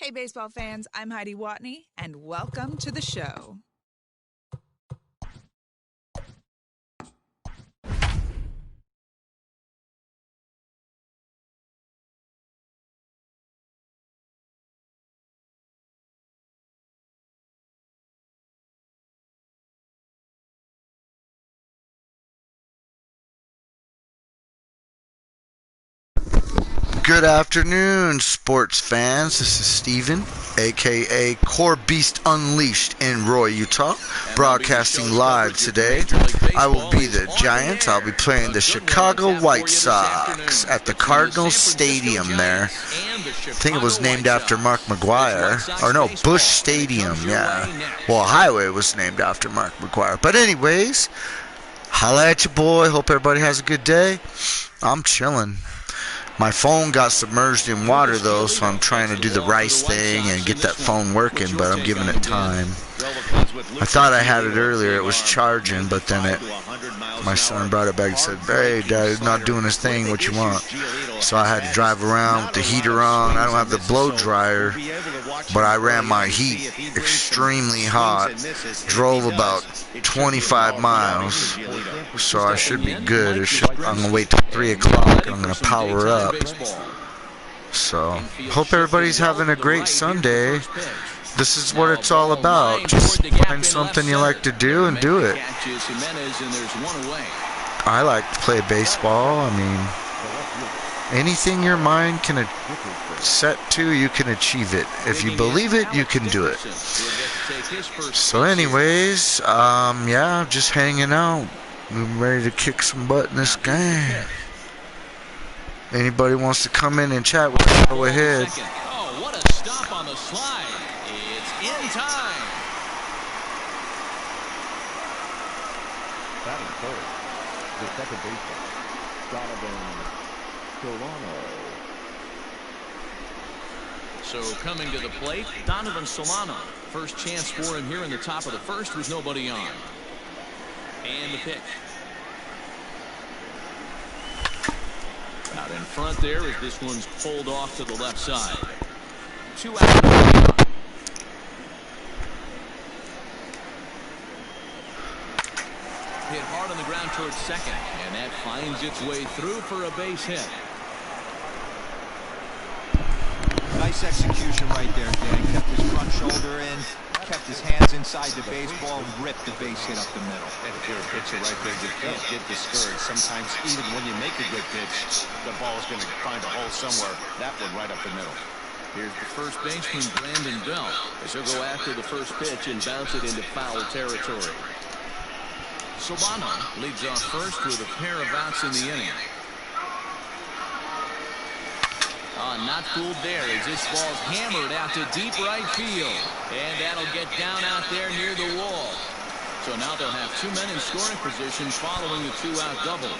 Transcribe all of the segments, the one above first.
Hey, baseball fans, I'm Heidi Watney, and welcome to the show. Good afternoon, sports fans. This is Steven, aka Korebeast Unleashed in Roy, Utah, broadcasting live today. I will be the Giants. I'll be playing the Chicago White Sox at the Cardinals Stadium there. I think it was named after Mark McGuire. Or no, Busch Stadium, yeah. Well, Highway was named after Mark McGuire. But anyways, holla at your boy. Hope everybody has a good day. I'm chilling. My phone got submerged in water, though, so I'm trying to do the rice thing and get that phone working, but I'm giving it time. I thought I had it earlier. It was charging, but then my son brought it back and said, "Hey, Dad, it's not doing his thing. What you want?" So I had to drive around with the heater on. I don't have the blow dryer, but I ran my heat extremely hot. Drove about 25 miles, so I should be good. I'm going to wait till 3 o'clock, and I'm going to power up. So, hope everybody's having a great Sunday. This is what it's all about. Just find something you like to do and do it. I like to play baseball. I mean, anything your mind can set to, you can achieve it. If you believe it, you can do it. So anyways, yeah, just hanging out. I'm ready to kick some butt in this game. Anybody wants to come in and chat with me, go ahead. Oh, what a stop on the slide. It's in time. Batting third, the second baseman, Solano. So coming to the plate, Donovan Solano. First chance for him here in the top of the first with nobody on. And the pitch. Out in front there as this one's pulled off to the left side. 2 out. Hit hard on the ground towards second, and that finds its way through for a base hit. Nice execution right there, Dan. Kept his front shoulder in, kept his hands inside the baseball, and ripped the base hit up the middle. And if you're a pitcher right there, you can't get discouraged. Sometimes even when you make a good pitch, the ball's going to find a hole somewhere. That one right up the middle. Here's the first baseman, Brandon Bell, as he'll go after the first pitch and bounce it into foul territory. Solano leads off first with a pair of outs in the inning. Not fooled there as this ball's hammered out to deep right field. And that'll get down out there near the wall. So now they'll have 2 men in scoring position following the 2-out double.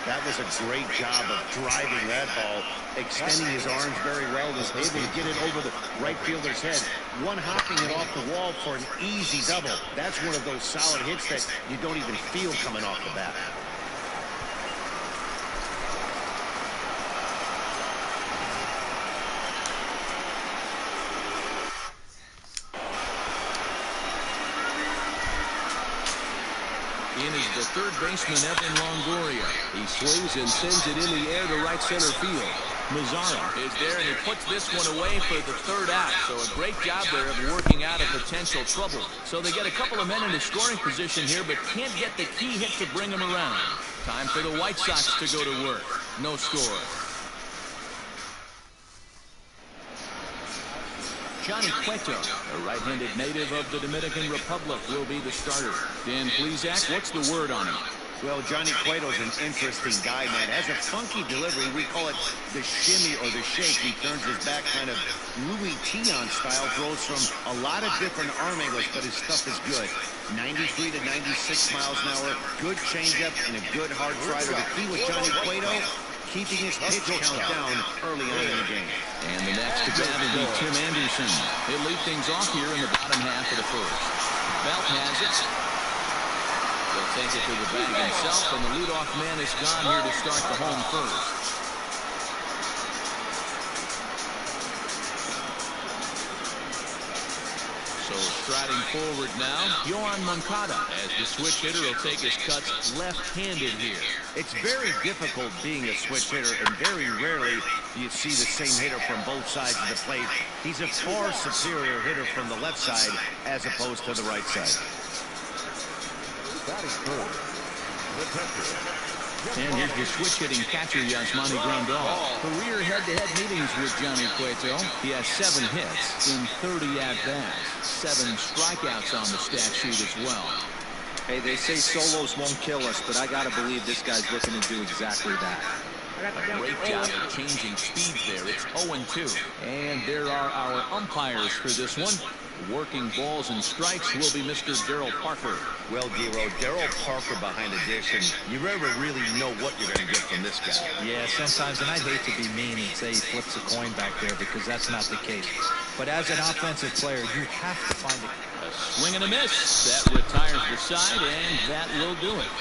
That was a great job of driving that ball, extending his arms very well, was able to get it over the right fielder's head. One hopping it off the wall for an easy double. That's one of those solid hits that you don't even feel coming off the bat. In is the third baseman, Evan Longoria. He swings and sends it in the air to right center field. Mazzara is there, and he puts this one away for the third out. So a great job there of working out a potential trouble. So they get a couple of men into scoring position here, but can't get the key hit to bring them around. Time for the White Sox to go to work. No score. Johnny Cueto, a right-handed native of the Dominican Republic, will be the starter. Dan Plesac, what's the word on him? Well, Johnny Cueto's an interesting guy, man. Has a funky delivery. We call it the shimmy or the shake. He turns his back kind of Louis Tion style, throws from a lot of different arm angles, but his stuff is good. 93 to 96 miles an hour, good changeup, and a good hard strider. The key with Johnny Cueto, keeping his pitch count down early on in the game. And the next to bat will be Tim Anderson. He'll lead things off here in the bottom half of the first. Belt has it. He'll take it to the bag himself, and the leadoff man is gone here to start the home first. forward now, Yohan Moncada, as the switch hitter will take his cuts left-handed here. It's very difficult being a switch hitter, and very rarely do you see the same hitter from both sides of the plate. He's a far superior hitter from the left side as opposed to the right side. And here's the switch-hitting catcher, Yasmani Grandal. Career head-to-head meetings with Johnny Cueto. He has 7 hits in 30 at-bats. 7 strikeouts on the stat sheet as well. Hey, they say solos won't kill us, but I got to believe this guy's looking to do exactly that. A great job of changing speeds there. It's 0-2. And there are our umpires for this one. Working balls and strikes will be Mr. Darryl Parker. Well, Giro, Darryl Parker behind the dish, and you never really know what you're going to get from this guy. Yeah, sometimes, and I'd hate to be mean and say he flips a coin back there because that's not the case. But as an offensive player, you have to find a swing and a miss. That retires the side, and that will do it.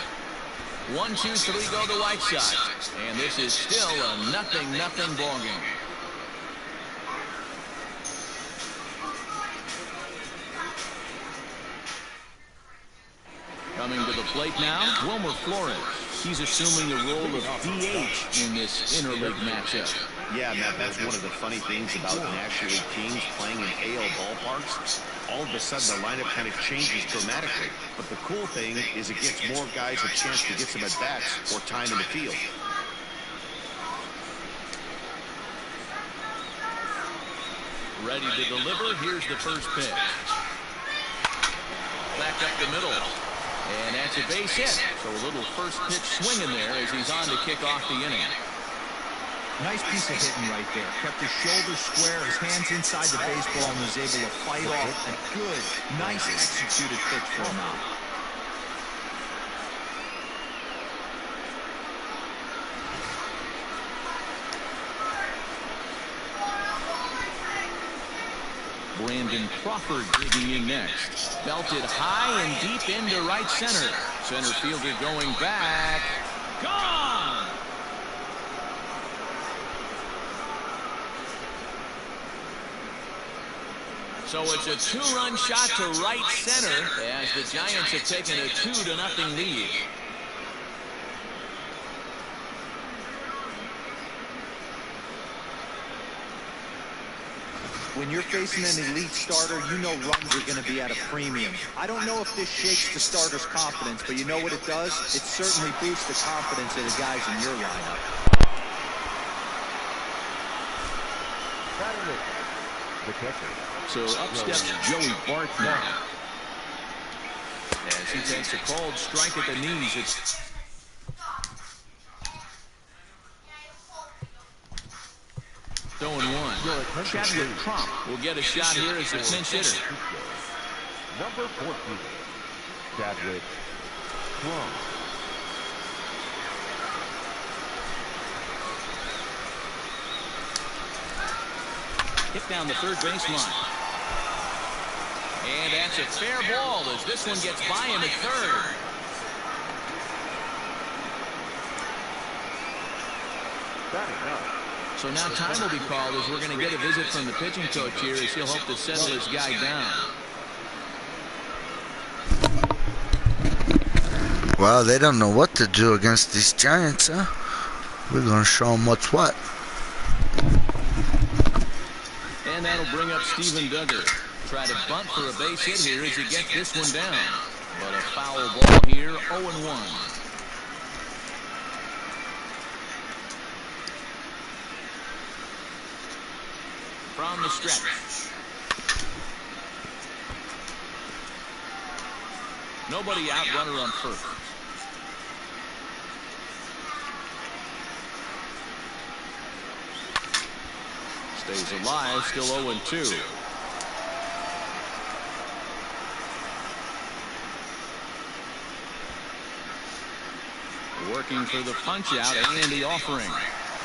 1, 2, 3 go the White Sox. And this is still a 0-0 ball game. Coming to the plate now, Wilmer Flores. He's assuming the role of DH in this interleague matchup. Yeah, Matt, that's one of the funny things about National League teams playing in AL ballparks. All of a sudden, the lineup kind of changes dramatically. But the cool thing is it gets more guys a chance to get some at-bats or time in the field. Ready to deliver. Here's the first pitch. Back up the middle. And that's a base hit. So a little first pitch swing in there as he's on to kick off the inning. Nice piece of hitting right there. Kept his shoulders square, his hands inside the baseball, and was able to fight off a good, nice executed pitch for him out. Brandon Crawford digging in next. Belted high and deep into right center. Center fielder going back. Gone! So it's a 2-run shot to right center as the Giants have taken a 2-0 lead. When you're facing an elite starter, you know runs are going to be at a premium. I don't know if this shakes the starter's confidence, but you know what it does? It certainly boosts the confidence of the guys in your lineup. So up steps Joey Bart now. As he takes a cold strike at the knees. It's throwing one. Chadwick Trump will get a shot here as the pinch hitter. Number 14, Chadwick Trump. Hit down the third baseline. And that's a fair ball as this one gets by him at third. So now time will be called as we're going to get a visit from the pitching coach here as he'll hope to settle his guy down. Well, they don't know what to do against these Giants, huh? We're going to show them what's what. And that'll bring up Steven Duggar. Try to bunt for a base hit here as he gets this one down. But a foul ball here, 0-1. From the stretch. Nobody out, runner on first. Stays alive, still 0-2. Working for the punch out, and the offering.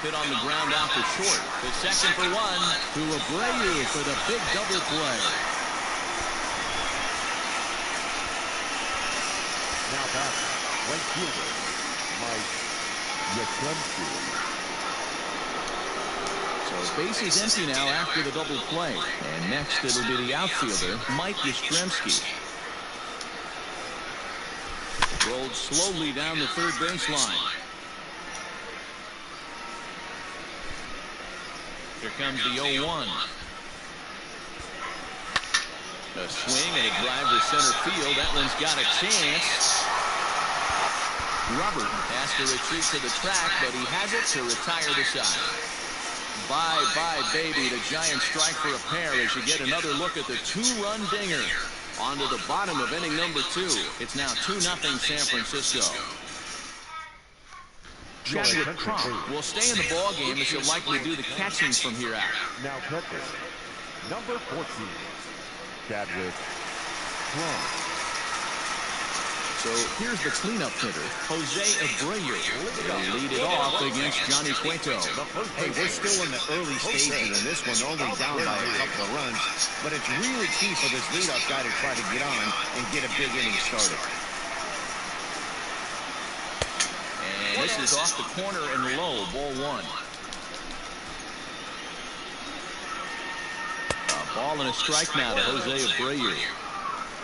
Hit on the ground out to short. The second for one to Abreu for the big double play. Now back, right fielder, Mike Yastrzemski. So base is empty now after the double play. And next it'll be the outfielder, Mike Yastrzemski. Rolled slowly down the third baseline. Here comes the 0-1. A swing and a drive to center field. That one's got a chance. Robert has to retreat to the track, but he has it to retire the side. Bye-bye, baby. The Giants strike for a pair as you get another look at the two-run dinger. On to the bottom of inning number 2. It's now 2-0 San Francisco. Chadwick Trump will stay in the ballgame as he'll likely do the catching from here out. Now catcher, number 14, Chadwick Trump. So here's the cleanup hitter, Jose Abreu. He'll lead it off against Johnny Cueto. Hey, we're still in the early stages, and this one only down by a couple of runs. But it's really key for this leadoff guy to try to get on and get a big inning started. And this is off the corner and low, ball 1. A ball and a strike now to Jose Abreu.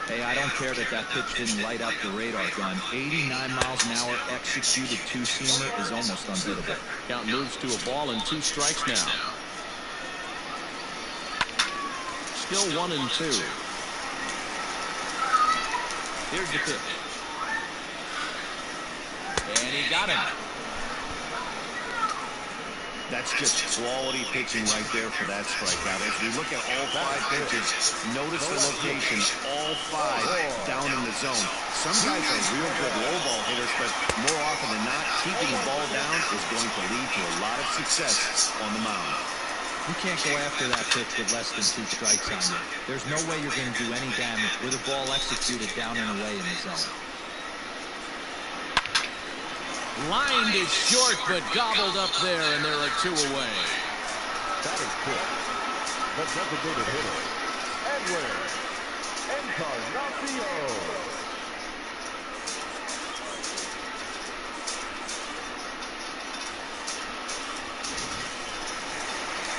Hey, I don't care that pitch didn't light up the radar gun. 89 miles an hour executed two-seamer is almost unbeatable. Count moves to a ball and 2 strikes now. Still 1-2. Here's the pitch. And he got him. That's just quality pitching right there for that strikeout. As we look at all 5 pitches, notice the location, all 5 down in the zone. Some guys are real good low ball hitters, but more often than not, keeping the ball down is going to lead to a lot of success on the mound. You can't go after that pitch with less than 2 strikes on you. There's no way you're going to do any damage with a ball executed down and away in the zone. Lined it short, but gobbled up there, and there are 2 away. That is good. The designated hitter, Edwin Encarnacion.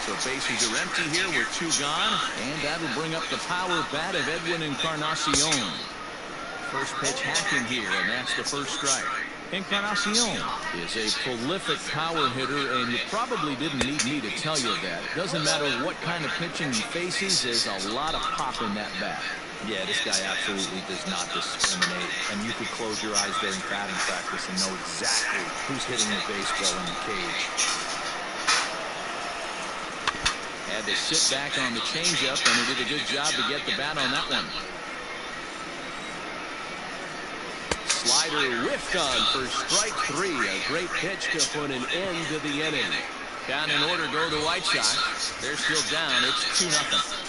So bases are empty here with 2 gone, and that'll bring up the power bat of Edwin Encarnacion. First pitch hacking here, and that's the first strike. Encarnacion is a prolific power hitter, and you probably didn't need me to tell you that. Doesn't matter what kind of pitching he faces, there's a lot of pop in that bat. Yeah, this guy absolutely does not discriminate, and you could close your eyes during batting practice and know exactly who's hitting the baseball in the cage. Had to sit back on the changeup, and he did a good job to get the bat on that one. Slider whiffed on for strike 3. A great pitch to put an end to the inning. Down in order go the White Sox. They're still down. It's 2-0.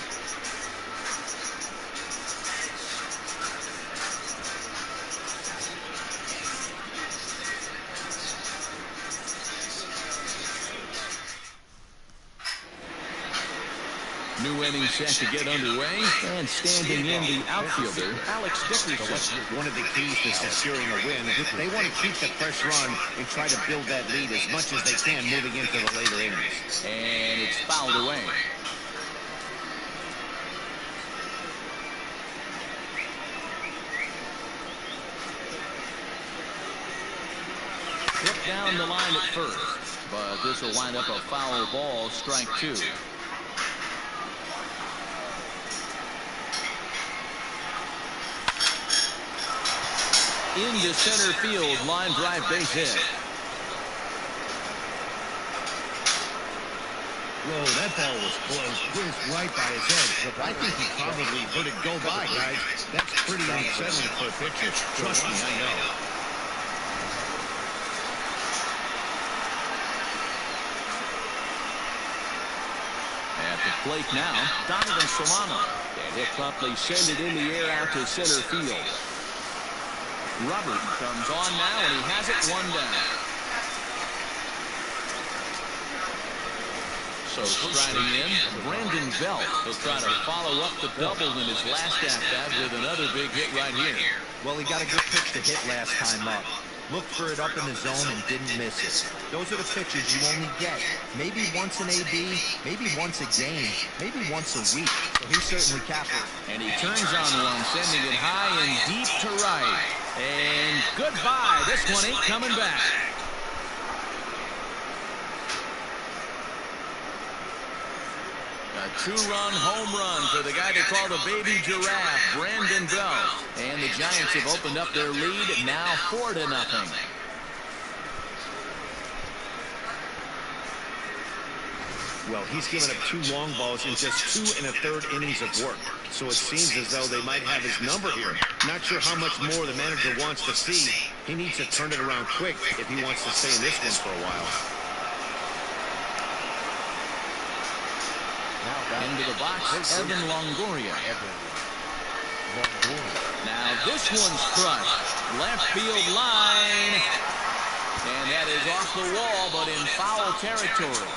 New inning set to get underway, and standing in the outfielder, Alex Dickerson. One of the keys to securing a win, they want to keep the fresh run and try to build that lead as much as they can moving into the later innings. And it's fouled away. Hit down the line at first, but this will wind up a foul ball, strike 2. Into center field, line drive, base hit. Whoa, that ball was close. Whizzed right by his head. I think he probably let it go by, guys. That's pretty unsettling for a pitcher. Trust me, I know. At the plate now, Donovan Solano. And he'll promptly send it in the air out to center field. Robert comes on now, and he has it 1 down. So striding in, Brandon Belt will try to follow up the double in his last at-bat with another big hit right here. Well, he got a good pitch to hit last time up. Looked for it up in the zone and didn't miss it. Those are the pitches you only get. Maybe once an AB, maybe once a game, maybe once a week. So he's certainly capital. And he turns on one, sending it high and deep to right. And good Goodbye. This one ain't coming back. A two-run home run for the guy they call the baby giraffe, Brandon Bell. And the Giants have opened up their lead, now 4-0. Well, he's given up 2 long balls in just 2 1/3 innings of work. So it seems as though they might have his number here. Not sure how much more the manager wants to see. He needs to turn it around quick if he wants to stay in this one for a while. Into the box, Evan Longoria. Now this one's crushed. Left field line. And that is off the wall, but in foul territory.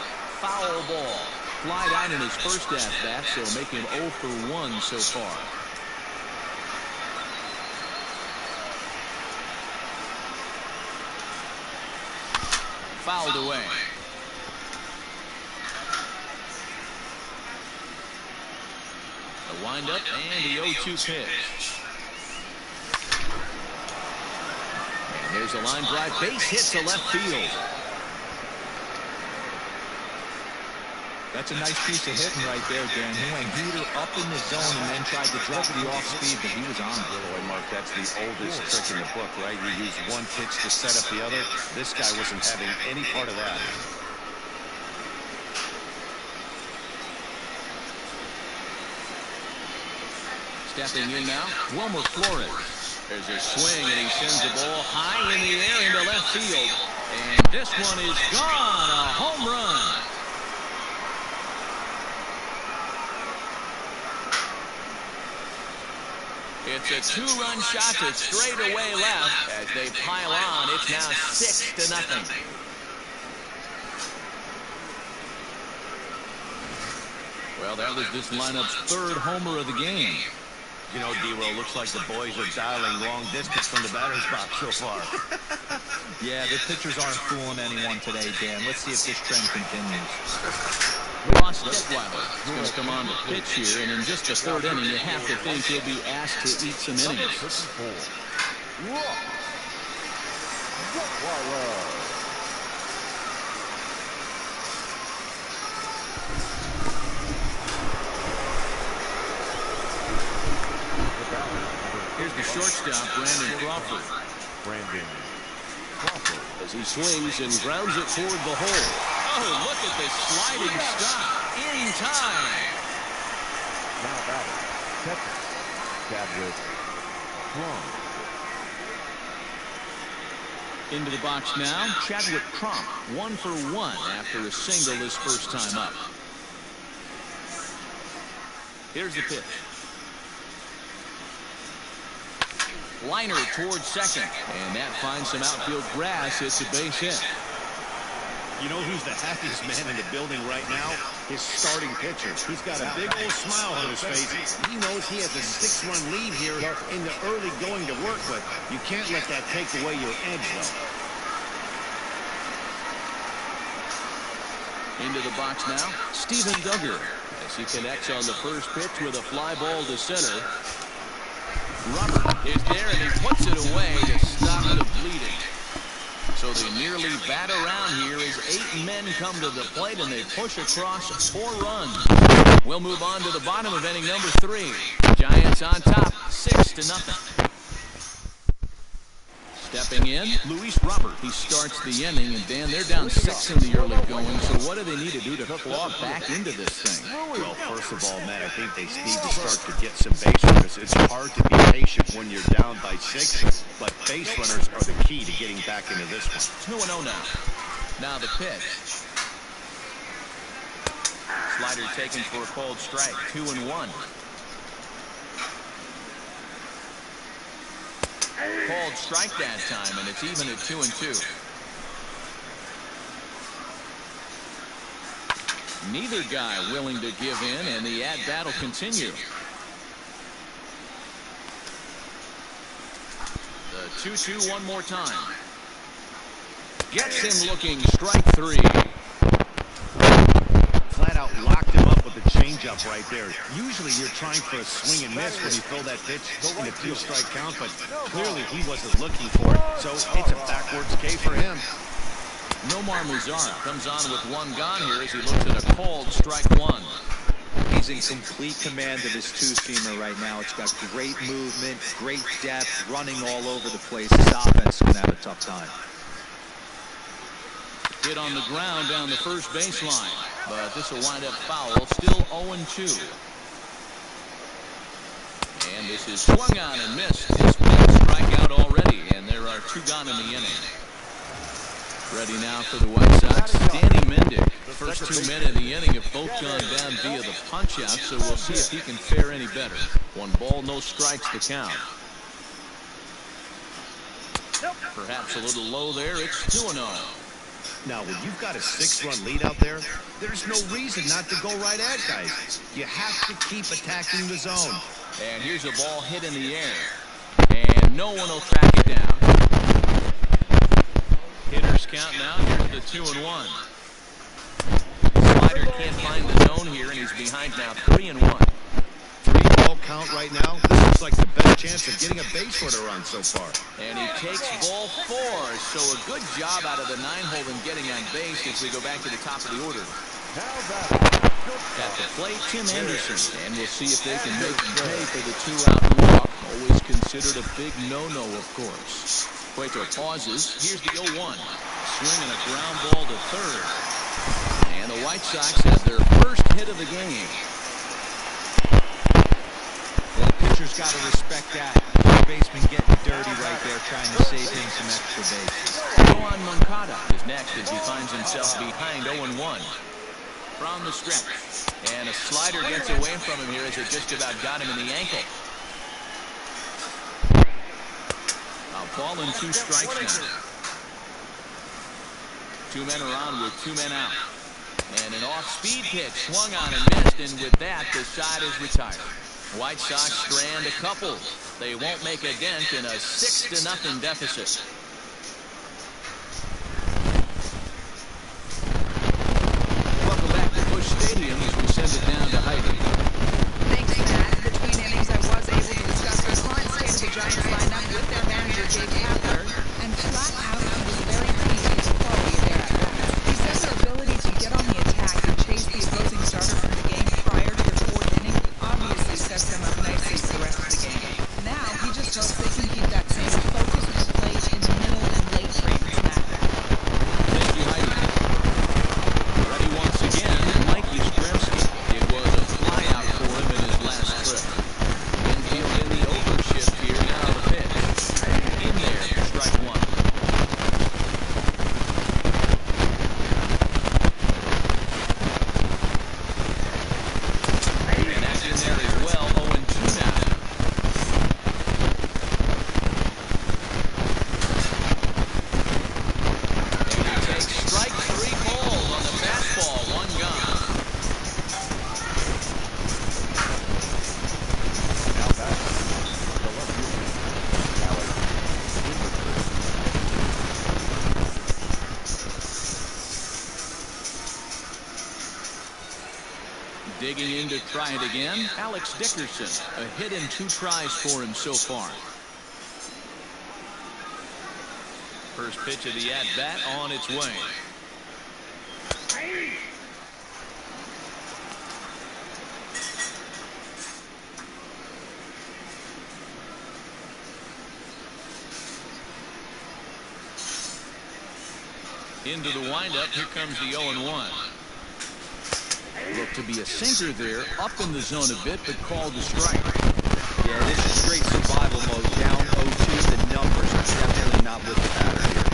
Foul ball. Fly down in his first at-bat, so make him 0 for 1 so far. Fouled away. A windup and the 0-2 pitch. And there's a line drive. Base hit to left field. That's a nice piece of hitting right there, Dan. He went heater up in the zone and then tried to drop the off speed, but he was on it. Boy, Mark, that's the oldest trick in the book, right? You use one pitch to set up the other. This guy wasn't having any part of that. Stepping in now, Wilmer Flores. There's a swing, and he sends the ball high in the air into left field. And this one is gone, a home run. It's a 2-run shot to straightaway left. As they pile on, it's now 6-0. Well, that was this lineup's 3rd homer of the game. You know, D-Roll, looks like the boys are dialing long distance from the batter's box so far. Yeah, the pitchers aren't fooling anyone today, Dan. Let's see if this trend continues. Ross Detweiler is going to come on to pitch here, and in just the 3rd inning, you have to think he'll be asked to eat some innings. Here's the shortstop, Brandon Crawford. As he swings and grounds it toward the hole. Oh, look at this sliding stop in time. Now batting, second, Chadwick Crump. Into the box now, Chadwick Crump, 1 for 1 after a single his first time up. Here's the pitch. Liner towards second, and that finds some outfield grass. It's a base hit. You know who's the happiest man in the building right now? His starting pitcher. He's got a big old smile on his face. He knows he has a 6-run lead here in the early going to work, but you can't let that take away your edge, though. Into the box now, Steven Duggar, as he connects on the first pitch with a fly ball to center. Robert is there, and he puts it away to stop the bleeding. So they nearly bat around here as 8 men come to the plate, and they push across 4 runs. We'll move on to the bottom of inning number 3. Giants on top, 6-0. Stepping in, Luis Robert. He starts the inning, and Dan, they're down 6 in the early going. So what do they need to do to claw back into this thing? Well, first of all, Matt, I think they need to start to get some base runners. It's hard to be patient when you're down by 6, but base runners are the key to getting back into this one. 2-0 now. Now the pitch. Slider taken for a called strike. 2-1. Called strike that time, and it's even at 2-2. Neither guy willing to give in, and the at-bat will continue. The 2-2 one more time. Gets him looking, strike 3. Flat out out, locked him up with the changeup right there. Usually you're trying for a swing and miss when you throw that pitch in a 2-strike count, but clearly he wasn't looking for it, so it's a backwards K for him. Nomar Mazara comes on with one gone here as he looks at a called strike one. He's in complete command of his two-seamer right now. It's got great movement, great depth, running all over the place. His offense is going to have a tough time. Hit on the ground down the first baseline, but this will wind up foul. Still 0-2. And this is swung on and missed. His fifth strikeout already, and there are 2 gone in the inning. Ready now for the White Sox, Danny Mendick. First 2 men in the inning have both gone down via the punch-out, so we'll see if he can fare any better. 1 ball, no strikes to count. Perhaps a little low there. It's 2-0. Now, when you've got a 6-run lead out there, there's no reason not to go right at guys. You have to keep attacking the zone. And here's a ball hit in the air. And no one will track it down. Hitters count now. Here's the 2-1. Slider can't find the zone here, and he's behind now 3-1. 3-ball count right now. This looks like the best chance of getting a base runner run so far. And he takes ball 4. So a good job out of the 9-hole in getting on base as we go back to the top of the order. At the plate, Tim Anderson. And we'll see if they can make him pay for the 2-out walk. Always considered a big no-no, of course. Cueto pauses. Here's the 0-1. Swinging a ground ball to third. And the White Sox have their first hit of the game. Well, the pitcher's got to respect that. The baseman getting dirty right there, trying to save him some extra bases. Juan Moncada is next as he finds himself behind 0-1. From the stretch. And a slider gets away from him here as it just about got him in the ankle. Ball and 2 strikes now. 2 men are on with 2 men out. And an off-speed pitch swung on and missed, and with that, the side is retired. White Sox strand a couple. They won't make a dent in a 6-0 deficit. Welcome back to Busch Stadium as we send it down to Heidi. Thanks, Matt. Between innings, I was able to discuss the current state of the Giants lineup with their manager, Jake Kapler, and flat out, he was very pleased with the quality of their at-bats. He said their ability to get on the attack and chase the opposing starter from the game prior to the 4th inning obviously sets them up nicely for the rest of the game. Now, he just hopes they can keep that same focus and play in the middle and late frames, Matt. Thank you, Heidi. Ready once again, Mikey Stremski. It was a flyout for him in his last trip. Infield in the overshift here. Now the pitch. In there, strike 1. And that's in there as well. 0-2 now. And he takes strike 3 balls on the fastball. 1 gone. Digging in to try it again, Alex Dickerson. A hit and 2 tries for him so far. First pitch of the at-bat on its way. Into the windup, here comes the 0-1. Looked to be a sinker there, up in the zone a bit, but called a strike. Yeah, this is straight survival mode. Down 0-2, the numbers are definitely not with the batter here.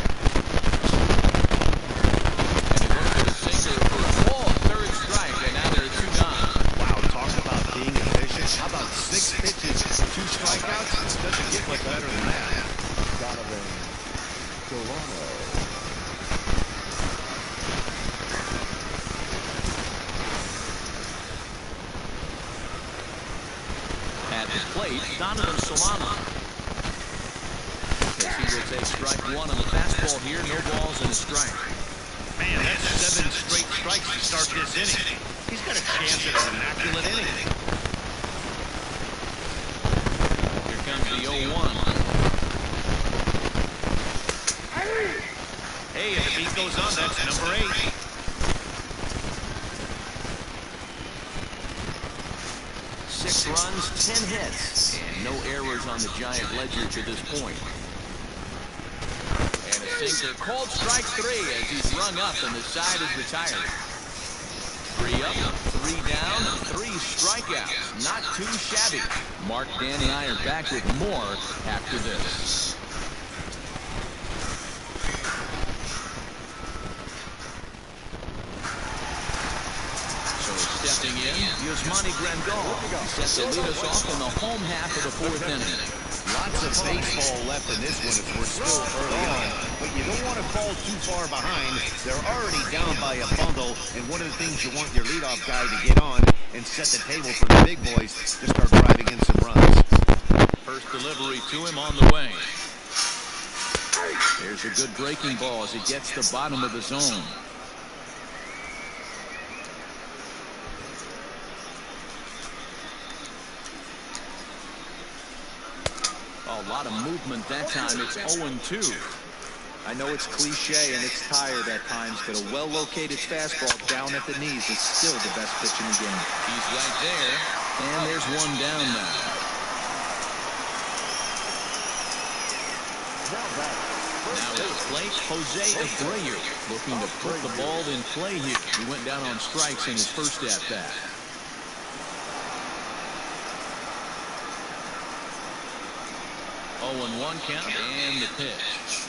And he looks for the sinker for a ball, 3rd strike, and now there are 2 gone. Wow, talk about being efficient. How about 6 pitches, 2 strikeouts? It doesn't get much better than that. At the plate, Donovan Solano. As he will take strike 1 on the fastball here, no balls and a strike. Man, that's 7 straight strikes to start this inning. He's got a chance at an immaculate inning. Here comes the 0-1. Hey, and the beat goes on. That's number 8. Six runs, 10 hits, and no errors on the Giant ledger to this point. And a sinker, called strike 3 as he's rung up and the side is retired. 3 up, 3 down, 3 strikeouts. Not too shabby. Mark, Dan, and I are back with more after this. Stepping in, Yasmani Grandal set to lead us off in the home half of the 4th inning. Lots of baseball left in this one as we're still early on, but you don't want to fall too far behind. They're already down by a bundle, and one of the things you want your leadoff guy to get on and set the table for the big boys to start driving in some runs. First delivery to him on the way. There's a good breaking ball as it gets the bottom of the zone. A lot of movement that time. It's 0-2. I know it's cliche and it's tired at times, but a well-located fastball down at the knees is still the best pitch in the game. He's right there, and there's one down now. Now at the plate, Jose Abreu looking to put the ball in play here. He went down on strikes in his first at-bat. Oh, 1 count and the pitch.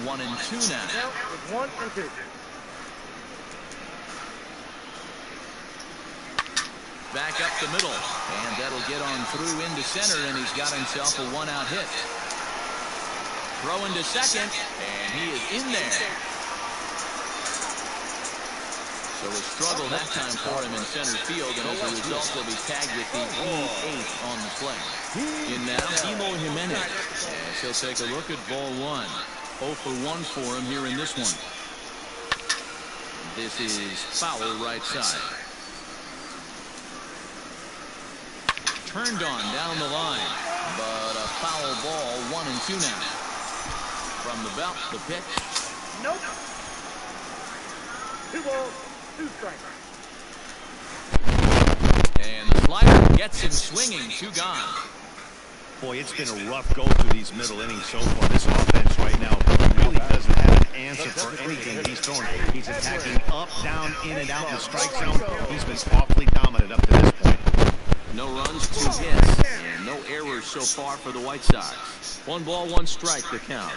1-2 now. 1-2. Back up the middle, and that'll get on through into center, and he's got himself a 1-out hit. Throw into second, and he is in there. So a struggle that time for him in center field, and as a result, he'll be tagged with the E8 on the play. In now, Eloy Jimenez, as he'll take a look at ball 1. 0 for 1 for him here in this one. This is foul right side. Turned on down the line, but a foul ball. 1-2 now. From the belt, the pitch. Nope. 2 balls, 2 strikes. And the slider gets him swinging. 2 gone. Boy, it's been a rough go through these middle innings so far. This offense right now really doesn't have an answer for anything he's throwing. He's attacking up, down, in, and out in the strike zone. He's been awfully dominant up to this point. No runs, 2 hits, and no errors so far for the White Sox. 1 ball, 1 strike, the count.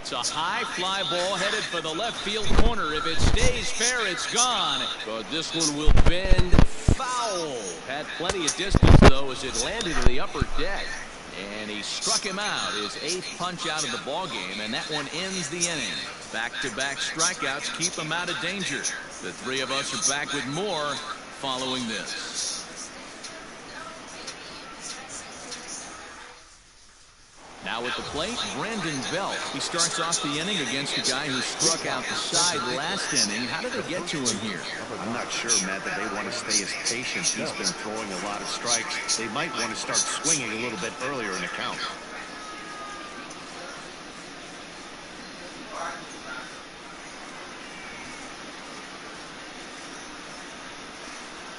It's a high fly ball headed for the left field corner. If it stays fair, it's gone. But this one will bend foul. Had plenty of distance, though, as it landed in the upper deck. And he struck him out, his 8th punch out of the ballgame, and that one ends the inning. Back-to-back strikeouts keep him out of danger. The 3 of us are back with more following this. Now at the plate, Brandon Belt. He starts off the inning against a guy who struck out the side last inning. How did they get to him here? I'm not sure, Matt, that they want to stay as patient. He's been throwing a lot of strikes. They might want to start swinging a little bit earlier in the count.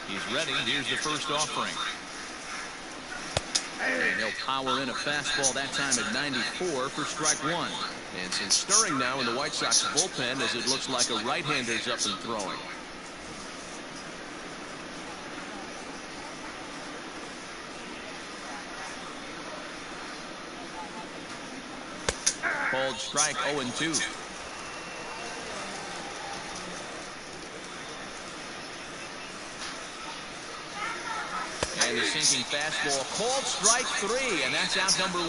He's ready. Here's the first offering. And he'll power in a fastball that time at 94 for strike 1. And some stirring now in the White Sox bullpen as it looks like a right-hander's up and throwing. Called strike 0-2. And the sinking fastball, called strike 3, and that's out number 1.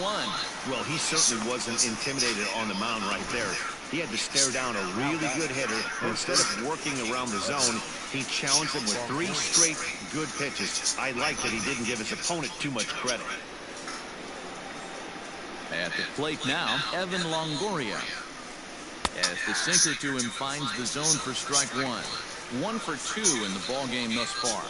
Well, he certainly wasn't intimidated on the mound right there. He had to stare down a really good hitter, and instead of working around the zone, he challenged him with 3 straight good pitches. I like that he didn't give his opponent too much credit. At the plate now, Evan Longoria. As the sinker to him finds the zone for strike one. 1 for 2 in the ball game thus far.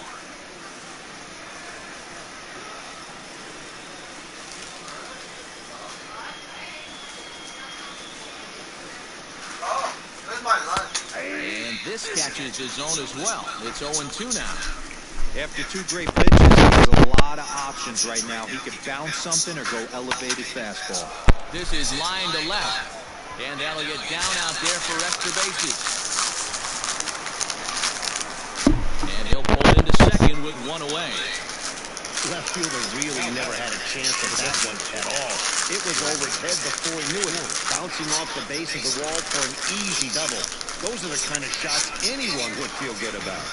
And this catches the zone as well. It's 0-2 now. After 2 great pitches, he has a lot of options right now. He could bounce something or go elevated fastball. This is line to left. And that'll get down out there for extra bases. And he'll pull into second with 1 away. Left fielder really never had a chance at that one at all. It was over his head before he knew it, bouncing off the base of the wall for an easy double. Those are the kind of shots anyone would feel good about.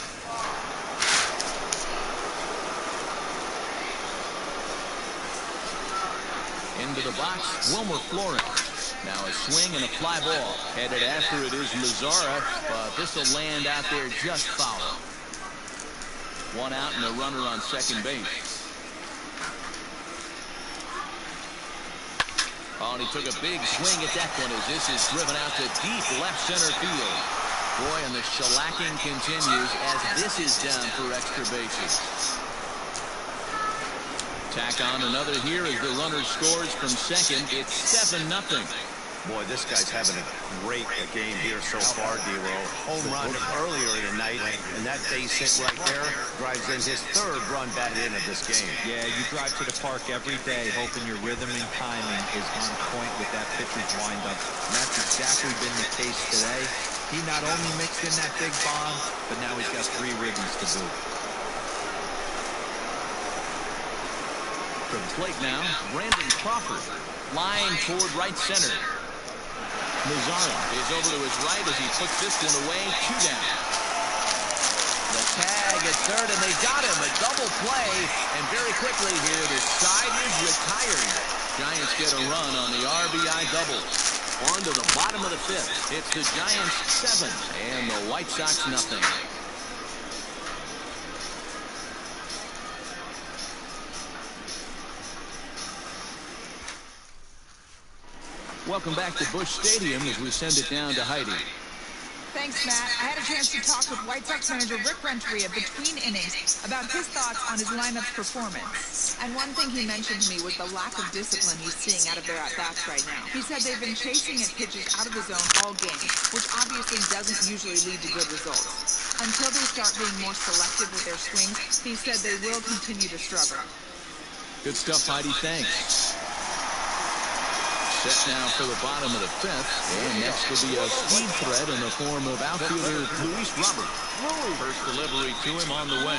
Into the box, Wilmer Flores. Now a swing and a fly ball. Headed after it is Mazzara, but this will land out there just foul. 1 out and a runner on second base. Oh, and he took a big swing at that one as this is driven out to deep left center field. Boy, and the shellacking continues as this is down for extra bases. Tack on another here as the runner scores from second. It's 7-0. Boy, this guy's having a great game here so far, D-Roll. Home run earlier in the night, and that base hit right there drives in his 3rd run batted in of this game. Yeah, you drive to the park every day hoping your rhythm and timing is on point with that pitcher's windup. And that's exactly been the case today. He not only mixed in that big bomb, but now he's got 3 ribbies to boot. To the plate now, Brandon Crawford. Line toward right center. Mazzara is over to his right as he puts this one away. 2 down. The tag at third, and they got him. A double play, and very quickly here, the side is retired. Giants get a run on the RBI double. On to the bottom of the 5th. It's the Giants 7 and the White Sox nothing. Welcome back to Busch Stadium as we send it down to Heidi. Thanks, Matt. I had a chance to talk with White Sox manager Rick Renteria between innings about his thoughts on his lineup's performance. And one thing he mentioned to me was the lack of discipline he's seeing out of their at-bats right now. He said they've been chasing at pitches out of the zone all game, which obviously doesn't usually lead to good results. Until they start being more selective with their swings, he said they will continue to struggle. Good stuff, Heidi. Thanks. Set now for the bottom of the 5th, and next will be a speed threat in the form of outfielder Luis Robert. First delivery to him on the way.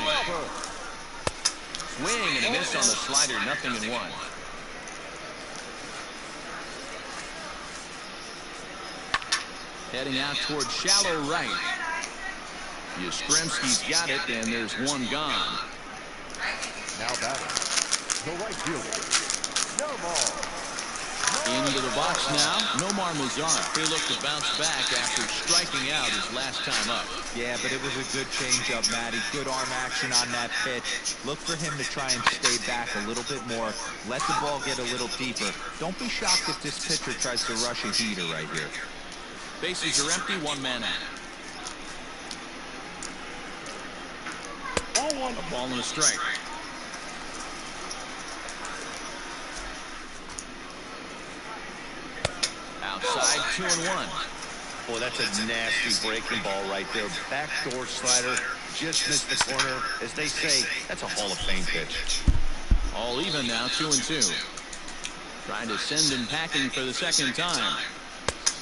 Swing and a miss on the slider, 0-1. Heading out toward shallow right. Yastrzemski's got it, and there's one gone. Now batting, the right fielder, Nomar. Into the box now, Nomar Mazzara. He looked to bounce back after striking out his last time up. Yeah, but it was a good changeup, Matty. Good arm action on that pitch. Look for him to try and stay back a little bit more. Let the ball get a little deeper. Don't be shocked if this pitcher tries to rush a heater right here. Bases are empty, 1 man out. A ball and a strike. Outside, 2-1. Boy, that's a nasty breaking ball right there. Backdoor slider, just missed the corner. As they say, that's a Hall of Fame pitch. All even now, 2-2. Trying to send him packing for the 2nd time.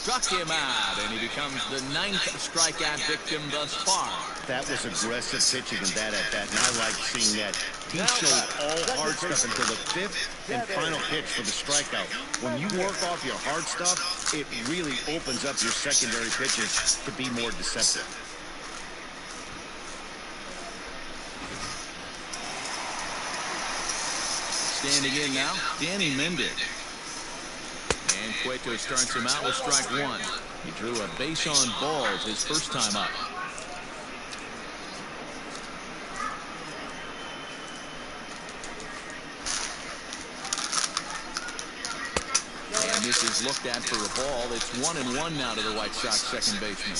Struck him out, and he becomes the 9th strikeout victim thus far. That was aggressive pitching and bad at that, and I like seeing that. He showed all hard stuff until the 5th and final pitch for the strikeout. When you work off your hard stuff, it really opens up your secondary pitches to be more deceptive. Standing in now, Danny Mendick. And Cueto starts him out with strike 1. He drew a base on balls his first time up. This is looked at for a ball. It's 1-1 now to the White Sox second baseman.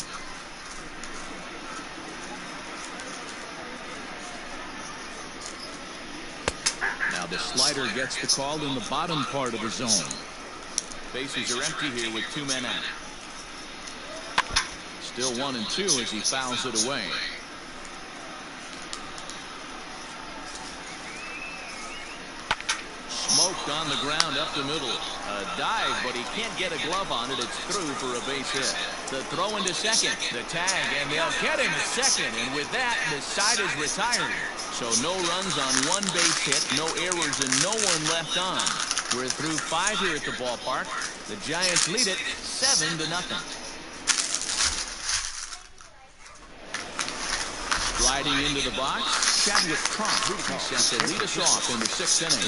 Now the slider gets the call in the bottom part of the zone. Bases are empty here with 2 men out. Still 1-2 as he fouls it away. Smoked on the ground up the middle. A dive, but he can't get a glove on it. It's through for a base hit. The throw into second. The tag, and they'll get him at second. And with that, the side is retired. So no runs on 1 base hit, no errors, and no one left on. We're through 5 here at the ballpark. The Giants lead it 7-0. Sliding into the box, Chadwick Trump. He set to lead us off in the 6th inning.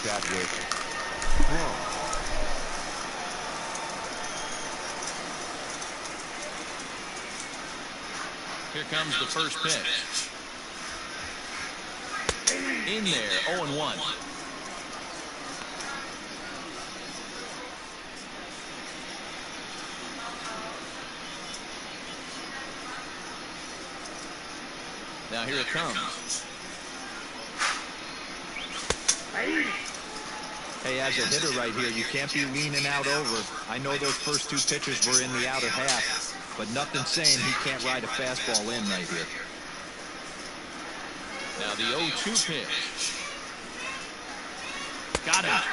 Chadwick. Here comes the first pitch. In there, 0-1. Now here it comes. Hey, as a hitter right here, you can't be leaning out over. I know those first 2 pitches were in the outer half, but nothing saying he can't ride a fastball in right here. Now the 0-2 pitch. Got it.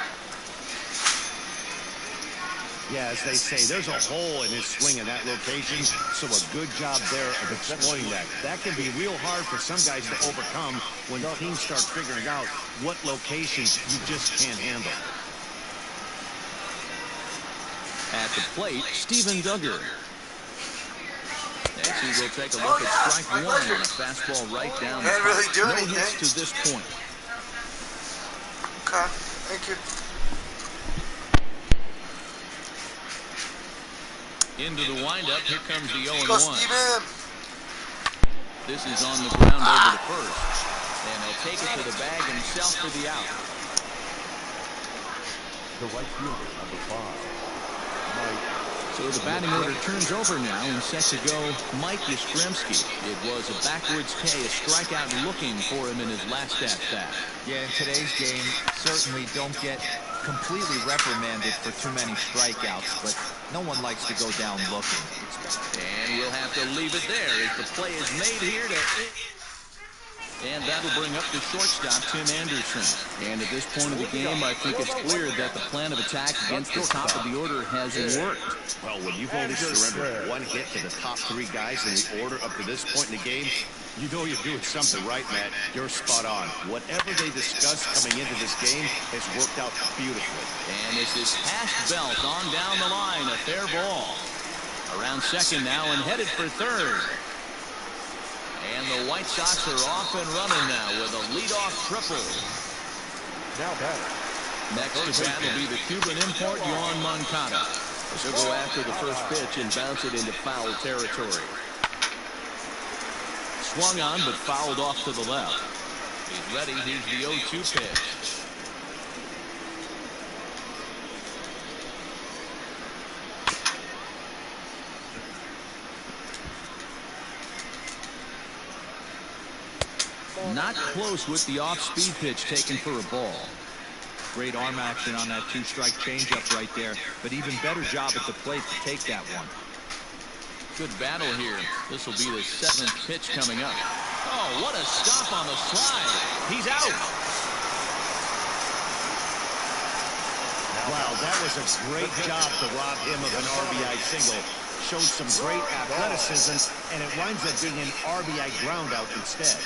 Yeah, as they say, there's a hole in his swing in that location, so a good job there of exploiting that. That can be real hard for some guys to overcome when teams start figuring out what locations you just can't handle. At the plate, Steven Duggar. As he will take a look at strike 1 on a fastball right down. Can't really do no anything. hits to this point. Okay, thank you. Into the windup, here comes the 0-1. Go, Steven. This is on the ground over to first. And he'll take it to the bag himself for the out. The right fielder, number 5. So the batting order turns over now and set to go Mike Yastrzemski. It was a backwards K, a strikeout looking for him in his last at-bat. Yeah, in today's game, certainly don't get completely reprimanded for too many strikeouts, but no one likes to go down looking. And we'll have to leave it there as the play is made here to... And that'll bring up the shortstop, Tim Anderson. And at this point of the game, I think it's clear that the plan of attack against the top of the order has worked. Well, when you've only surrendered 1 hit to the top 3 guys in the order up to this point in the game, you know you're doing something right, Matt. You're spot on. Whatever they discussed coming into this game has worked out beautifully. And this is past Belt on down the line, a fair ball. Around second now and headed for third. And the White Sox are off and running now with a leadoff triple. Now batter. Next to bat will be the Cuban import, Yohan Moncada. He'll go after the first pitch and bounce it into foul territory. Swung on, but fouled off to the left. He's ready. Here's the 0-2 pitch. Not close with the off-speed pitch taken for a ball. Great arm action on that 2-strike changeup right there, but even better job at the plate to take that one. Good battle here. This will be the 7th pitch coming up. Oh, what a stop on the slide. He's out. Wow, that was a great job to rob him of an RBI single. Showed some great athleticism, and it winds up being an RBI groundout instead.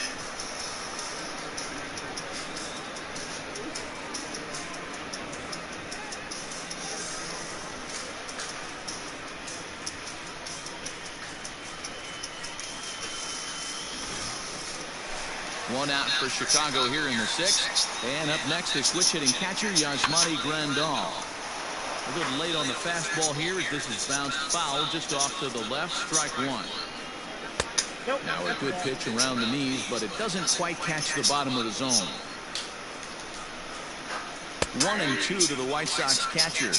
One out for Chicago here in the 6th. And up next, the switch-hitting catcher, Yasmani Grandal. A little late on the fastball here as this is bounced foul just off to the left, strike 1. Now a good pitch around the knees, but it doesn't quite catch the bottom of the zone. 1-2 to the White Sox catcher.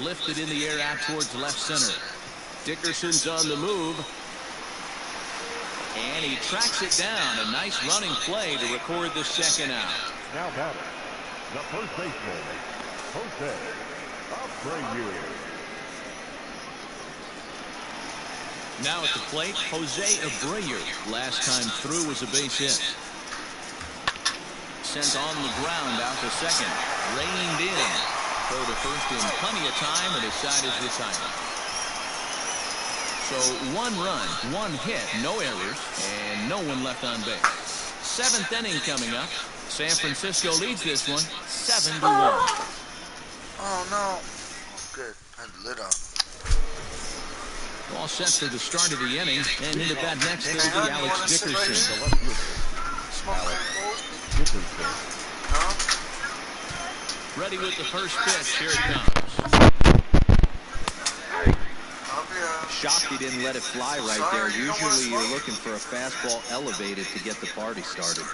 Lifted in the air out towards left center. Dickerson's on the move. And he tracks it down. A nice running play to record the second out. Now batting, the first baseman, Jose Abreu. Now at the plate, Jose Abreu. Last time through was a base hit. Sent on the ground out to second. Reined in. Throw to first in plenty of time, and his side is retired. So 1 run, 1 hit, no errors, and no one left on base. 7th inning coming up. San Francisco leads this one 7-1. Oh no. Good. I lit up. All set for the start of the inning, and into that next Hey, it'll be man, you Alex wanna sit right Dickerson. here? Smoke like Dickerson. huh? Ready with the first pitch. Here it comes. Shocked he didn't let it fly right there. Usually you're looking for a fastball elevated to get the party started.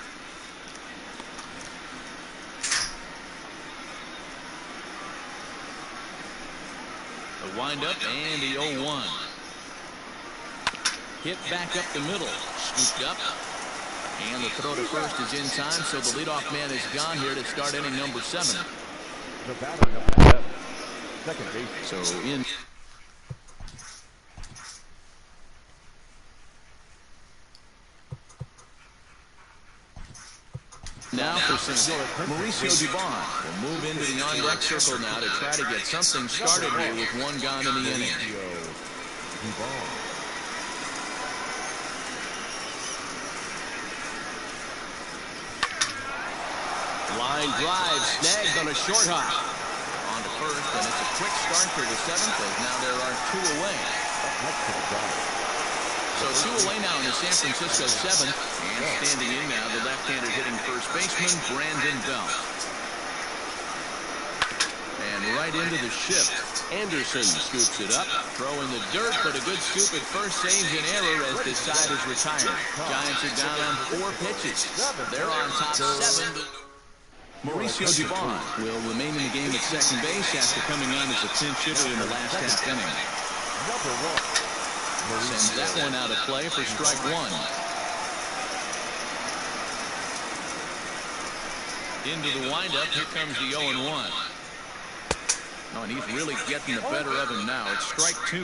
The windup and the 0-1. Hit back up the middle. Scooped up. And the throw to first is in time, so the leadoff man is gone here to start inning number 7. The batter number 7, second base. So in. Now for Mauricio Dubon will move into the on-deck circle now to try to get something started here with 1 gone in the inning. Line drive snagged on a short hop. On to first, and it's a quick start for the 7th as now there are 2 away. So 2 away now in the San Francisco 7th. And standing in now, the left-hander hitting first baseman, Brandon Belt. And right into the shift. Anderson scoops it up. Throw in the dirt, but a good scoop at first saves an error as this side is retired. Giants are down on 4 pitches. They're on top 7. Mauricio Dubon will remain in the game at second base after coming on as a pinch hitter in the last half inning. Sends that one out of play for strike 1. Into the windup, here comes the 0-1. Oh, and he's really getting the better of him now. It's strike 2.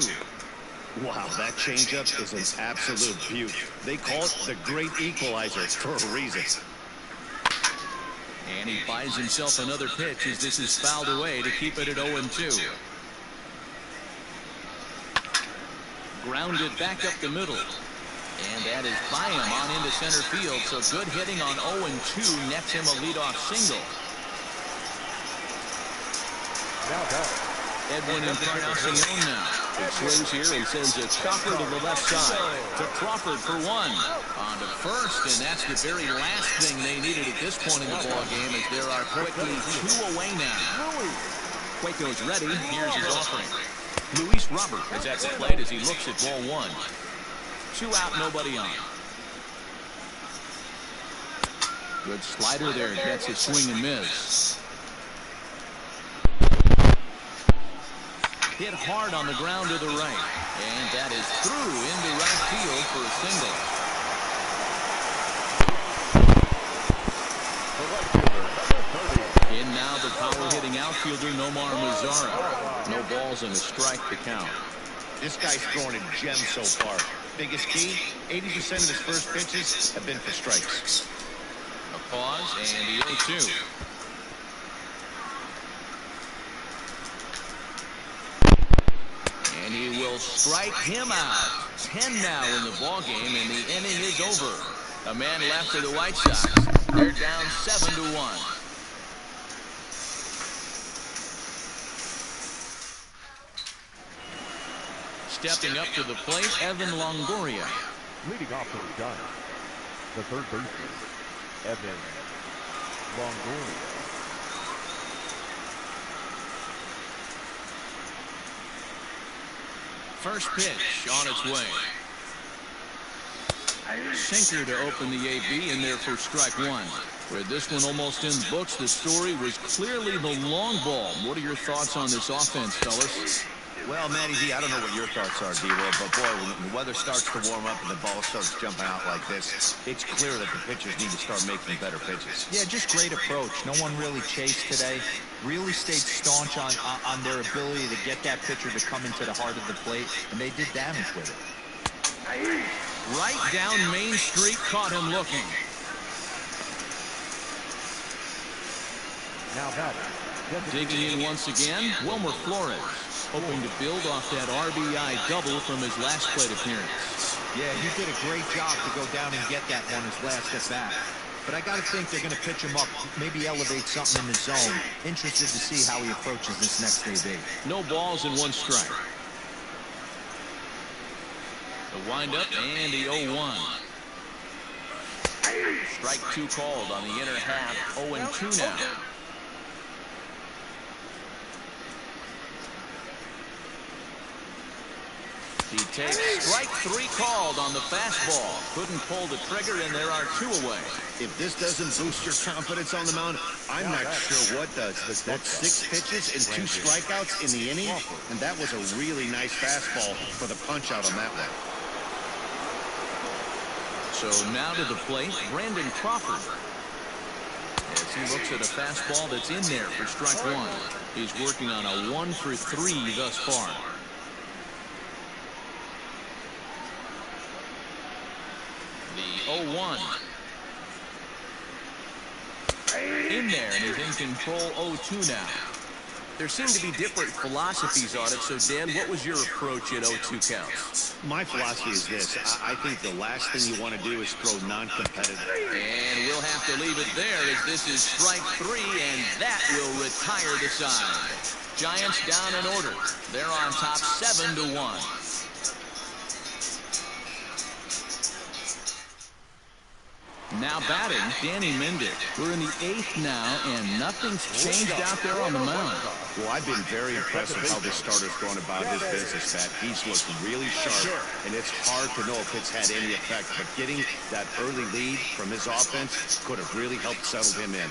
Wow, that changeup is an absolute beaut. They call it the great equalizer for a reason. And he buys himself another pitch as this is fouled away to keep it at 0-2. Grounded back up the middle. And that is by him on into center field. So good hitting on 0-2 nets him a leadoff single. Edwin Encarnacion now. He swings here and sends a chopper to the left side. To Crawford for 1. On to first, and that's the very last thing they needed at this point in the ballgame as there are quickly 2 away now. Cueto's ready. Here's his offering. Luis Robert is at the plate as he looks at ball 1. 2 out, nobody on. Good slider there. Gets his swing and miss. Hit hard on the ground to the right. And that is through into right field for a single. In now the power-hitting outfielder Nomar Mazara. No balls and a strike to count. This guy's throwing a gem so far. Biggest key, 80% of his first pitches have been for strikes. A pause and the 0-2. And he will strike him out. 10 now in the ballgame, and the inning is over. A man left for the White Sox. They're down 7-1. Stepping up to the plate, Evan Longoria. Leading off for the Giants, the third baseman, Evan Longoria. First pitch on its way. Sinker to open the AB, in there for strike 1. With this one almost in books, the story was clearly the long ball. What are your thoughts on this offense, fellas? Well, Matty D, I don't know what your thoughts are, D-Roll, but boy, when the weather starts to warm up and the ball starts jumping out like this, it's clear that the pitchers need to start making better pitches. Yeah, just great approach. No one really chased today. Really stayed staunch on their ability to get that pitcher to come into the heart of the plate, and they did damage with it. Right down Main Street, caught him looking. Now batting. Digging in once again, Wilmer Flores, hoping to build off that RBI double from his last plate appearance. Yeah, he did a great job to go down and get that one his last at bat. But I got to think they're going to pitch him up, maybe elevate something in the zone. Interested to see how he approaches this next AB. No balls and 1 strike. The windup and the 0-1. Strike 2 called on the inner half. 0-2 now. He takes strike 3 called on the fastball. Couldn't pull the trigger, and there are 2 away. If this doesn't boost your confidence on the mound, I'm not sure what does. That's 6 pitches and 2 strikeouts in the inning, and that was a really nice fastball for the punch out on that one. So now to the plate, Brandon Crawford. As he looks at a fastball that's in there for strike 1. He's working on a 1 for 3 thus far. The 0-1. In there, and he's in control. 0-2 now. There seem to be different philosophies on it. So, Dan, what was your approach at 0-2 counts? My philosophy is this. I think the last thing you want to do is throw non-competitive. And we'll have to leave it there as this is strike 3, and that will retire the side. Giants down in order. They're on top 7-1. Now batting, Danny Mendick. We're in the 8th now, and nothing's changed out there on the mound. Well, I've been very impressed with how this starter's going about his business, Pat. He's looked really sharp, and it's hard to know if it's had any effect, but getting that early lead from his offense could have really helped settle him in.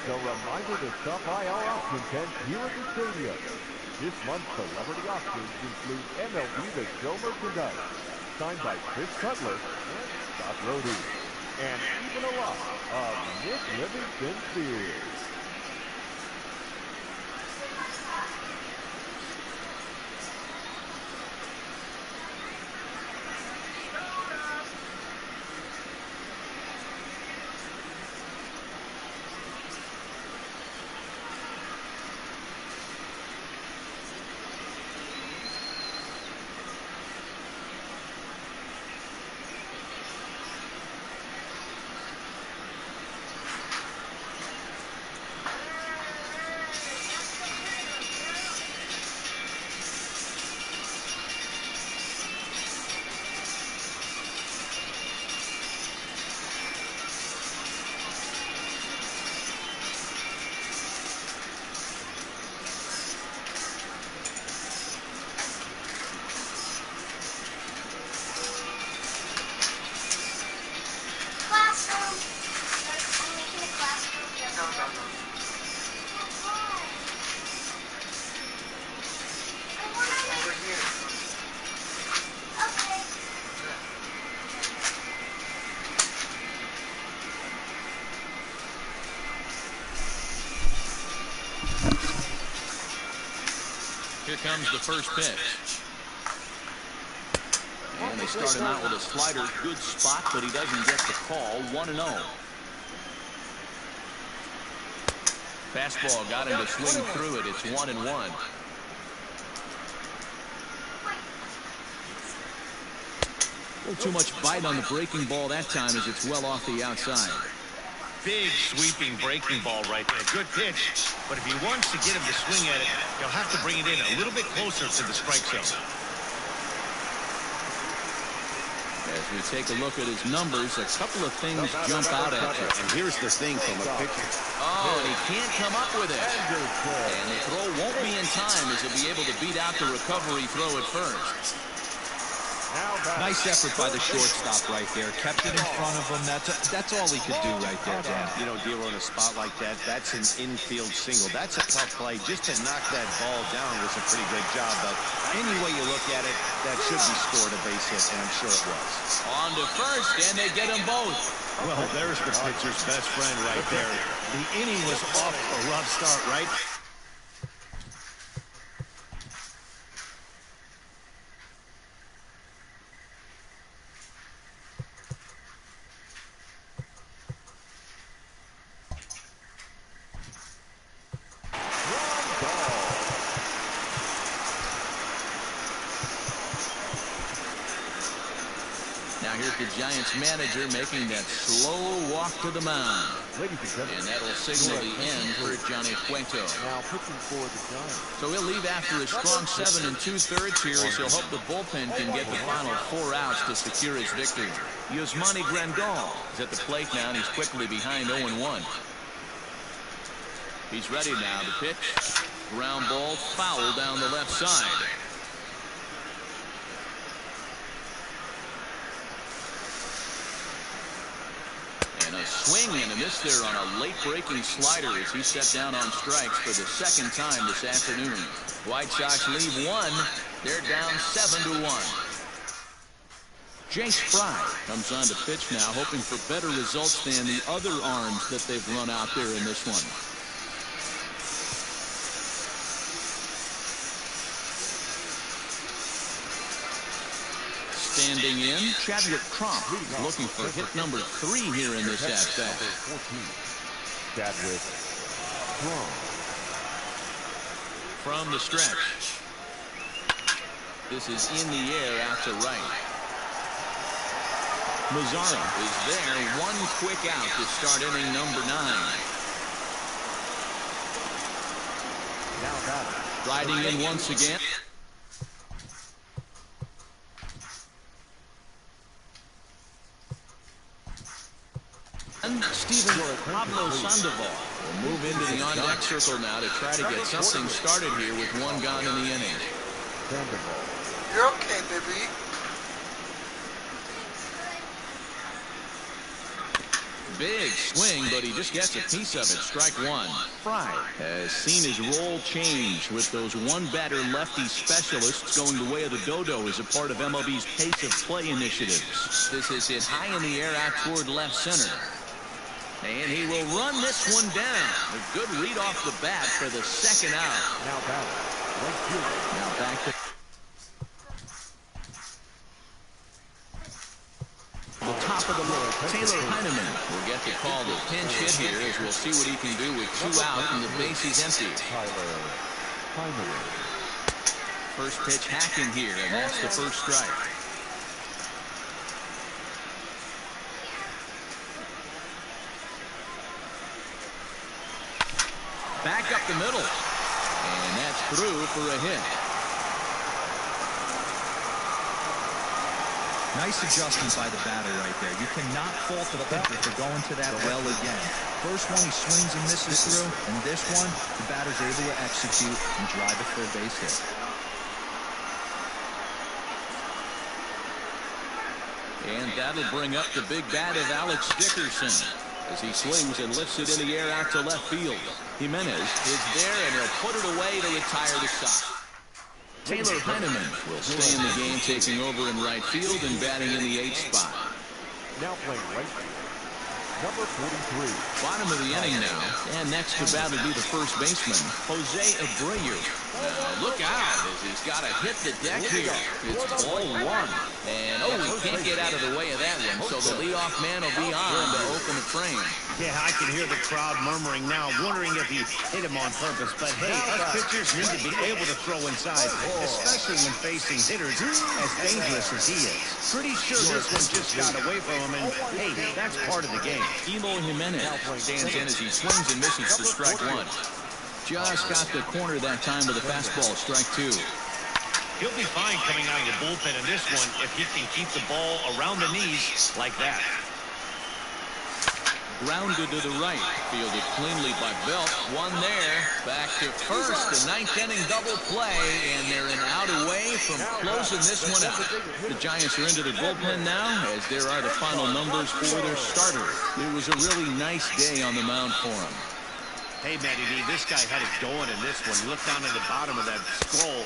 a reminder to stop by our auction tent here at the stadium. This month's celebrity auctions include MLB The Show merchandise, signed by Chris Cutler and Scott Rohde, and even a lot of Nick Livingston Spears. Here comes the first pitch. And they start him out with a slider. Good spot, but he doesn't get the call. 1-0. Fastball got him to swing through it. It's 1-1. A little too much bite on the breaking ball that time as it's well off the outside. Big sweeping breaking ball right there. Good pitch. But if he wants to get him to swing at it, he'll have to bring it in a little bit closer to the strike zone. As we take a look at his numbers, a couple of things jump out at you. And here's the thing from a pitcher. Oh, and he can't come up with it. And the throw won't be in time as he'll be able to beat out the recovery throw at first. Nice effort by the shortstop right there. Kept it in front of him. That's all he could do right there, Dan. You know, dealer in a spot like that, that's an infield single. That's a tough play. Just to knock that ball down was a pretty good job. But any way you look at it, that should be scored a base hit, and I'm sure it was. On to first, and they get them both. Well, there's the pitcher's best friend right there. The inning was off a rough start, right? Now here's the Giants manager making that slow walk to the mound. And that'll signal the end for Johnny Cueto. Now pitching for the Giants. So he'll leave after a strong 7 2/3 here as he'll hope the bullpen can get the final 4 outs to secure his victory. Yasmani Grandal is at the plate now, and he's quickly behind 0-1. He's ready now to pitch. Ground ball foul down the left side. And a swing and a miss there on a late-breaking slider as he set down on strikes for the second time this afternoon. White Sox leave 1. They're down 7-1. Jace Fry comes on to pitch now, hoping for better results than the other arms that they've run out there in this one. Standing in, Chadwick Tromp looking for hit number 3 here in this at-bat. Chadwick Tromp. From the stretch. This is in the air out to right. Mazzara is there. 1 quick out to start inning number 9. Riding in once again. Steven Pablo Sandoval will move into the on-deck circle now to try to get something started here with 1 gone in the inning. You're okay, baby. Big swing, but he just gets a piece of it. Strike one. Fry has seen his role change with those one-batter lefty specialists going the way of the dodo as a part of MLB's pace of play initiatives. This is hit high in the air out toward left center. And he will run this one down. A good read off the bat for the second out. Now back. Right fielder. Now back to the top of the lower. Taylor Heineman will get the call to pinch hit here as we'll see what he can do with 2 out and the base is empty. Tyler Heineman. First pitch hacking here, and that's the first strike. Back up the middle, and that's through for a hit. Nice adjustment by the batter right there. You cannot fault the pitcher for going to that well again. First one he swings and misses through, and this one the batter's able to execute and drive it for a base hit. And that'll bring up the big bat of Alex Dickerson as he swings and lifts it in the air out to left field. Jimenez is there, and he'll put it away to retire the side. Taylor Heineman will stay in the game, taking over in right field and batting in the 8th spot. Now playing right field, number 43. Bottom of the inning now, and next to bat will be the first baseman, Jose Abreu. Look out as he's got to hit the deck here. It's ball one, and he can't get out of the way of that one, so the leadoff man will be on to open the frame. Yeah, I can hear the crowd murmuring now, wondering if he hit him on purpose. But hey, us pitchers need to be able to throw inside, especially when facing hitters as dangerous as he is. Pretty sure this one just got away from him, and hey, that's part of the game. Eloy Jimenez stands in as he swings and misses for strike one. Just got the corner that time with a fastball, strike two. He'll be fine coming out of the bullpen in this one if he can keep the ball around the knees like that. Grounded to the right, fielded cleanly by Belt. One there, back to first. The 9th inning double play, and they're an out away from closing this one out. The Giants are into the bullpen now, as there are the final numbers for their starter. It was a really nice day on the mound for him. Hey, Matty D, this guy had it going in this one. Look down at the bottom of that scroll.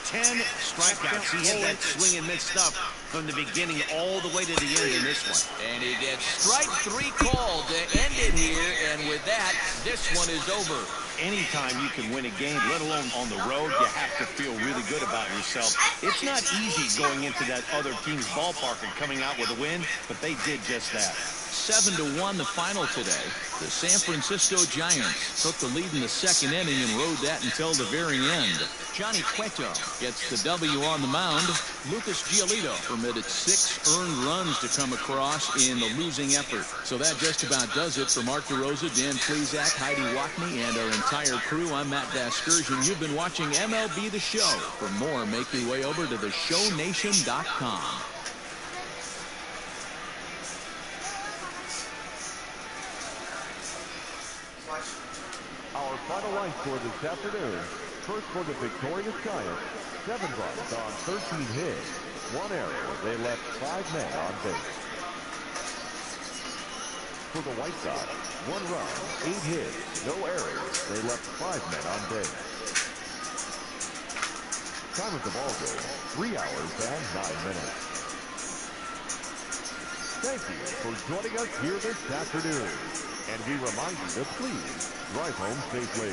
10 strikeouts. He had that swing and miss stuff from the beginning all the way to the end in this one. And he gets strike 3 called to end it here, and with that, this one is over. Anytime you can win a game, let alone on the road, you have to feel really good about yourself. It's not easy going into that other team's ballpark and coming out with a win, but they did just that. 7-1 the final today. The San Francisco Giants took the lead in the 2nd inning and rode that until the very end. Johnny Cueto gets the W on the mound. Lucas Giolito permitted 6 earned runs to come across in the losing effort. So that just about does it for Mark DeRosa, Dan Plesac, Heidi Wackney, and our entire crew. I'm Matt Vasgersian. You've been watching MLB The Show. For more, make your way over to theshownation.com. Our final line score this afternoon. First for the victorious Giants, 7 runs on 13 hits. 1 error. They left 5 men on base. For the White Sox, 1 run, 8 hits, no errors. They left 5 men on base. Time of the ball game, 3 hours and 9 minutes. Thank you for joining us here this afternoon. And we remind you to please drive home safely.